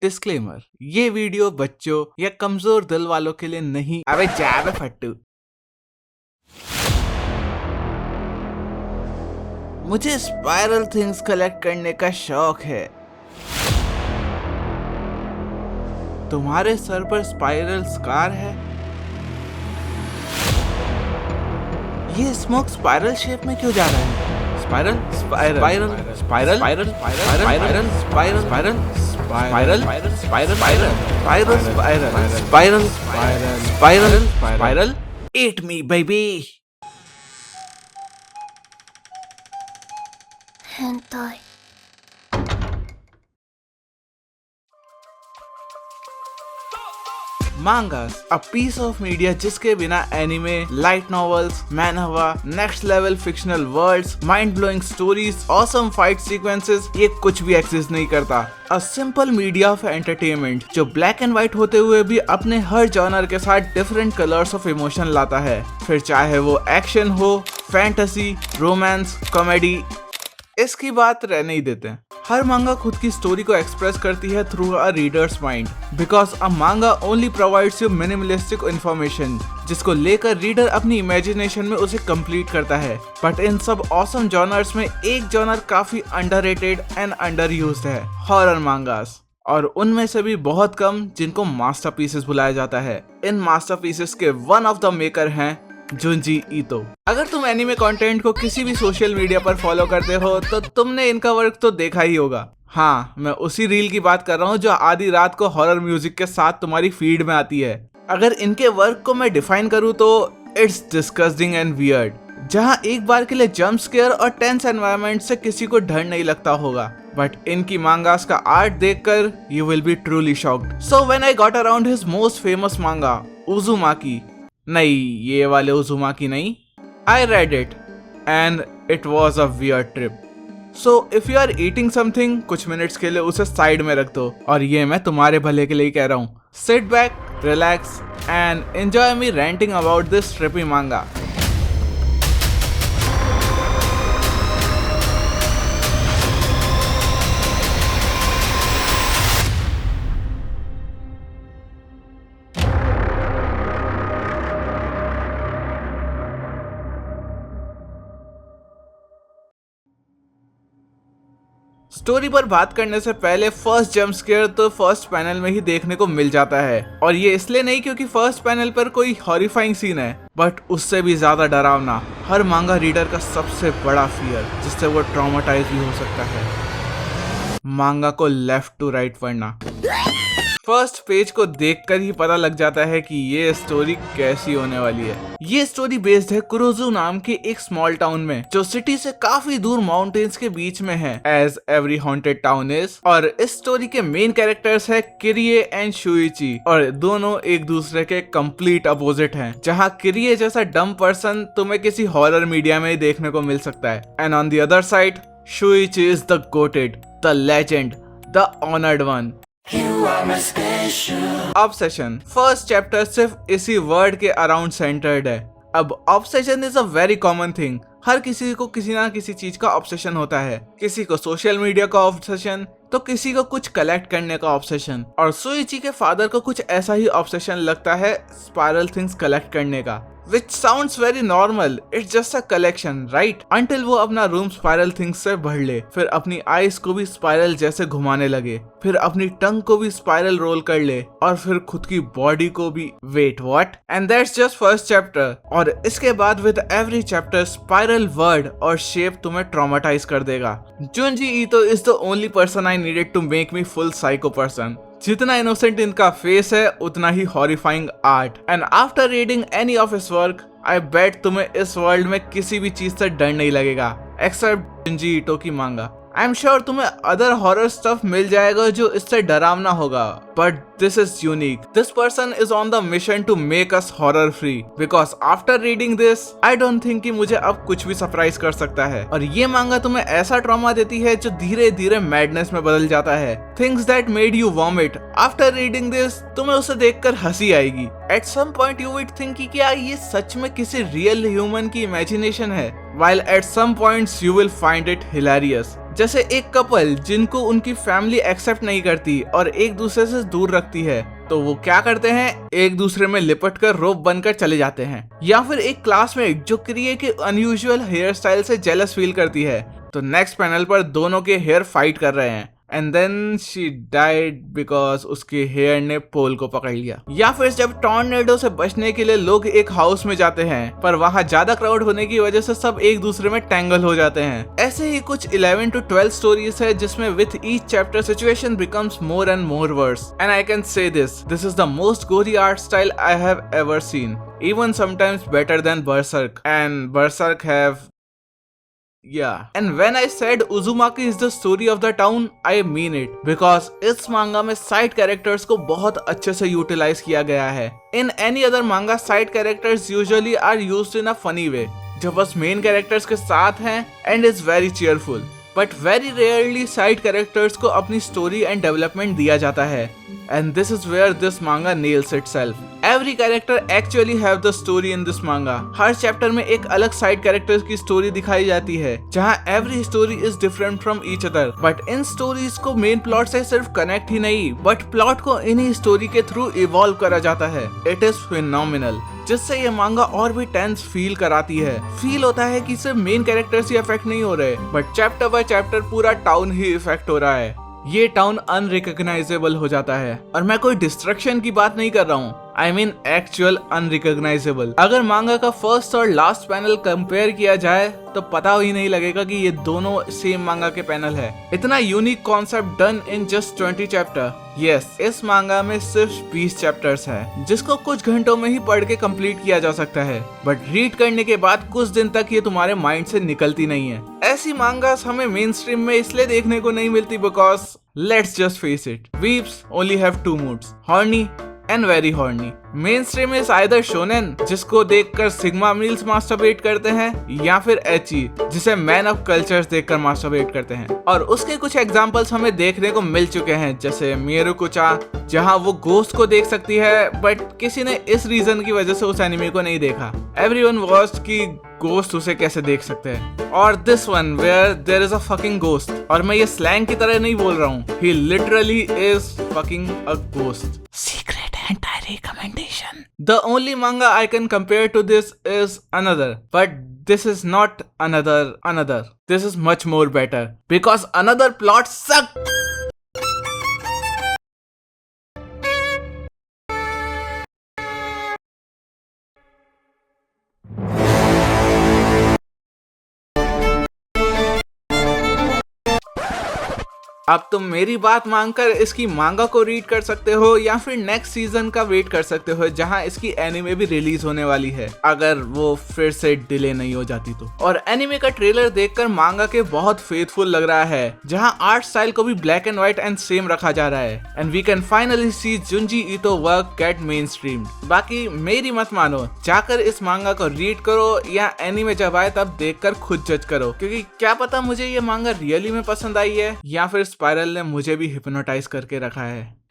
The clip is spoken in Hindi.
डिस्क्लेमर, ये वीडियो बच्चों या कमजोर दिल वालों के लिए नहीं। अबे जा बे फट्टू। मुझे स्पाइरल थिंग्स कलेक्ट करने का शौक है। तुम्हारे सर पर स्पाइरल स्कार है? ये स्मोक स्पाइरल शेप में क्यों जा रहा है? Spiral spiral spiral spiral spiral spiral spiral spiral spiral spiral spiral spiral spiral eat me baby. hentai. Mangas, a piece of media जिसके बिना anime, light novels, manhwa, next level fictional worlds, mind blowing stories, awesome fight sequences, ये कुछ भी एक्सिस्ट नहीं करता। A simple media of entertainment जो ब्लैक एंड व्हाइट होते हुए भी अपने हर जॉनर के साथ डिफरेंट कलर्स ऑफ इमोशन लाता है, फिर चाहे वो एक्शन हो, फैंटेसी, रोमांस, कॉमेडी, इसकी बात रहने ही देते हैं। हर मांगा खुद की स्टोरी को एक्सप्रेस करती है through a reader's mind, because a manga only provides you minimalistic information जिसको लेकर रीडर अपनी इमेजिनेशन में उसे कंप्लीट करता है। बट इन सब ऑसम जॉनर्स में एक जॉनर काफी अंडररेटेड एंड अंडर यूज्ड है, हॉरर मांगास, और उनमें से भी बहुत कम जिनको मास्टरपीसेस बुलाया जाता है। इन मास्टरपीसेस के वन ऑफ द मेकर हैं जुंजी ईतो। अगर तुम एनिमे कंटेंट को किसी भी सोशल मीडिया पर फॉलो करते हो तो तुमने इनका वर्क तो देखा ही होगा। हाँ, मैं उसी रील की बात कर रहा हूँ जो आधी रात को हॉरर म्यूजिक के साथ तुम्हारी फीड में आती है। अगर इनके वर्क को मैं डिफाइन करूँ तो इट्स डिस्गस्टिंग एंड वियर्ड, जहाँ एक बार के लिए जंप स्केयर और टेंस एनवायरनमेंट से किसी को डर नहीं लगता होगा। बट इनकी मांगास का आर्ट देखकर you will be truly shocked. So when I got around his most famous मांगा उजुमाकी, नहीं ये वाले उजुमाकी नहीं, I read it and it was a weird trip. So if you are eating something, कुछ मिनट्स के लिए उसे साइड में रख दो, और ये मैं तुम्हारे भले के लिए कह रहा हूँ। Sit back, relax and enjoy me ranting about this trippy manga. Story पर बात करने से पहले फर्स्ट जंप स्केयर तो फर्स्ट पैनल में ही देखने को मिल जाता है, और ये इसलिए नहीं क्योंकि फर्स्ट पैनल पर कोई हॉरिफाइंग सीन है, बट उससे भी ज्यादा डरावना हर मांगा रीडर का सबसे बड़ा फियर जिससे वो ट्रॉमाटाइज भी हो सकता है, मांगा को लेफ्ट टू राइट पढ़ना। फर्स्ट पेज को देखकर ही पता लग जाता है कि ये स्टोरी कैसी होने वाली है। ये स्टोरी बेस्ड है कुरोजू नाम के एक स्मॉल टाउन में जो सिटी से काफी दूर माउंटेन्स के बीच में है, as every haunted town is. और इस स्टोरी के मेन कैरेक्टर्स है किरिए एंड शुइची, और दोनों एक दूसरे के कंप्लीट अपोजिट हैं। जहाँ किरिए जैसा डम पर्सन तुम्हें किसी हॉरर मीडिया में देखने को मिल सकता है, and on the other side Shuichi is the goated, the legend, the honoured one. Obsession first chapter सिर्फ इसी वर्ड के अराउंड सेंटर्ड है। अब obsession is a very common thing, हर किसी को किसी ना किसी चीज का ऑब्सेशन होता है। किसी को सोशल मीडिया का ऑब्सेशन, तो किसी को कुछ कलेक्ट करने का ऑब्सेशन, और सुइची के फादर को कुछ ऐसा ही ऑब्सेशन लगता है स्पाइरल थिंग्स कलेक्ट करने का, which sounds very normal. It's just a collection, right? Until वो अपना रूम स्पाइरल थिंग्स से भर ले, फिर अपनी आईज को भी स्पाइरल जैसे घुमाने लगे, फिर अपनी टंग को भी स्पाइरल रोल कर ले, और फिर खुद की बॉडी को भी। Wait what? And that's just first chapter, और इसके बाद with every chapter spiral word और शेप तुम्हें ट्रॉमाटाइज कर देगा। Junji Ito is the only person I needed to make me full psycho person. जितना इनोसेंट इनका फेस है उतना ही horrifying art, and after reading any of his work I bet तुम्हें इस वर्ल्ड में किसी भी चीज से डर नहीं लगेगा एक्सेप्ट जुंजी ईतो की मांगा। आई एम श्योर तुम्हें अदर हॉरर स्टफ मिल जाएगा जो इससे डरावना होगा, but this is unique. This person is on the mission to make us horror free, because after reading this I don't think कि मुझे अब कुछ भी सरप्राइज कर सकता है। और ये मांगा तुम्हें ऐसा ट्रॉमा देती है जो धीरे धीरे मैडनेस में बदल जाता है। Things that made you vomit, after reading this तुम्हें उसे देखकर हंसी आएगी। At some point you would think कि क्या ये सच में किसी रियल ह्यूमन की इमेजिनेशन है, while at some points you will find it hilarious. जैसे एक कपल जिनको उनकी फैमिली एक्सेप्ट नहीं करती और एक दूसरे से दूर रखती है, तो वो क्या करते हैं, एक दूसरे में लिपट कर रोप बनकर चले जाते हैं। या फिर एक क्लासमेट जो क्रिए के अनयूजुअल हेयर स्टाइल से जेलस फील करती है, तो नेक्स्ट पैनल पर दोनों के हेयर फाइट कर रहे हैं and then she died because उसके हेयर ने पोल को पकड़ लिया। या फिर जब टॉर्नेडो से बचने के लिए लोग एक हाउस में जाते हैं पर वहां ज्यादा क्राउड होने की वजह से सब एक दूसरे में टैंगल हो जाते हैं। ऐसे ही कुछ 11 to 12 स्टोरीज है जिसमें with each chapter situation becomes more and more worse and I can say this is the most gory art style I have ever seen, even sometimes better than Berserk, and Berserk have. Yeah, and when I said Uzumaki is the story of the town, I mean it, because इस मांगा में साइड कैरेक्टर्स को बहुत अच्छे से यूटिलाइज किया गया है। In any other manga, side characters usually are used in a funny way, जो बस मेन कैरेक्टर्स के साथ हैं and is very cheerful. But very rarely side characters को अपनी स्टोरी एंड डेवलपमेंट दिया जाता है, and this is where this manga nails itself. Every character actually have the story in this manga. Her chapter में एक अलग साइड कैरेक्टर्स की स्टोरी दिखाई जाती है, जहाँ every story is different from each other. But in stories को मेन प्लॉट से सिर्फ कनेक्ट ही नहीं, बट प्लॉट को इन्हीं स्टोरी के थ्रू इवॉल्व करा जाता है। It is phenomenal, जिससे ये मांगा और भी टेंस फील कराती है। फील होता है कि सिर्फ मेन कैरेक्टर्स ही इफेक्ट नहीं हो रहे, बट चैप्टर बाय चैप्टर पूरा टाउन ही इफेक्ट हो रहा है। ये टाउन अनरिकॉग्नाइजेबल हो जाता है, और मैं कोई डिस्ट्रक्शन की बात नहीं कर रहा हूँ, आई मीन एक्चुअल अनरिकॉग्नाइजेबल। अगर मांगा का फर्स्ट और लास्ट पैनल कंपेयर किया जाए तो पता ही नहीं लगेगा कि ये दोनों सेम मांगा के पैनल है। इतना unique concept done in just 20 chapter. Yes, इस मांगा में सिर्फ 20 चैप्टर्स है, जिसको कुछ घंटों में ही पढ़ के कंप्लीट किया जा सकता है, बट रीड करने के बाद कुछ दिन तक ये तुम्हारे माइंड से निकलती नहीं है। ऐसी मांगास हमें मेन स्ट्रीम में इसलिए देखने को नहीं मिलती because let's just face it, weeps only have 2 moods, horny and very horny. Main stream is either shonen, जिसको देखकर सिग्मा मील्स मास्टरबेट करते हैं, या फिर एची, जिसे मैन ऑफ कल्चर्स देखकर मास्टरबेट करते हैं। और उसके कुछ एग्जांपल्स हमें देखने को मिल चुके हैं, जैसे मियरुको-चा, जहां वो गोस्ट को देख सकती है, बट किसी ने इस रीजन की वजह से उस एनिमे को नहीं देखा। एवरीवन वॉच्ड कि गोस्ट उसे कैसे देख सकते हैं। और this one where there is a fucking ghost, और मैं ये स्लैंग की तरह नहीं बोल रहा हूँ, he literally is fucking a ghost. Secret anti-recommendation. The only manga I can compare to this is Another, but this is not Another. This is much more better because Another plot sucked. अब तुम मेरी बात मानकर इसकी मांगा को रीड कर सकते हो, या फिर नेक्स्ट सीजन का वेट कर सकते हो जहां इसकी एनिमे भी रिलीज होने वाली है, अगर वो फिर से डिले नहीं हो जाती तो। और एनिमे का ट्रेलर देखकर मांगा के बहुत फेथफुल लग रहा है, जहां आर्ट स्टाइल को भी black and white and same रखा जा रहा है, and we can finally see Junji Ito work get mainstream. बाकी मेरी मत मानो, जाकर इस मांगा को रीड करो या एनिमे जब आए तब देखकर खुद जज करो, क्योंकि क्या पता मुझे ये मांगा रियली में पसंद आई है, या फिर स्पाइरल ने मुझे भी हिप्नोटाइज करके रखा है।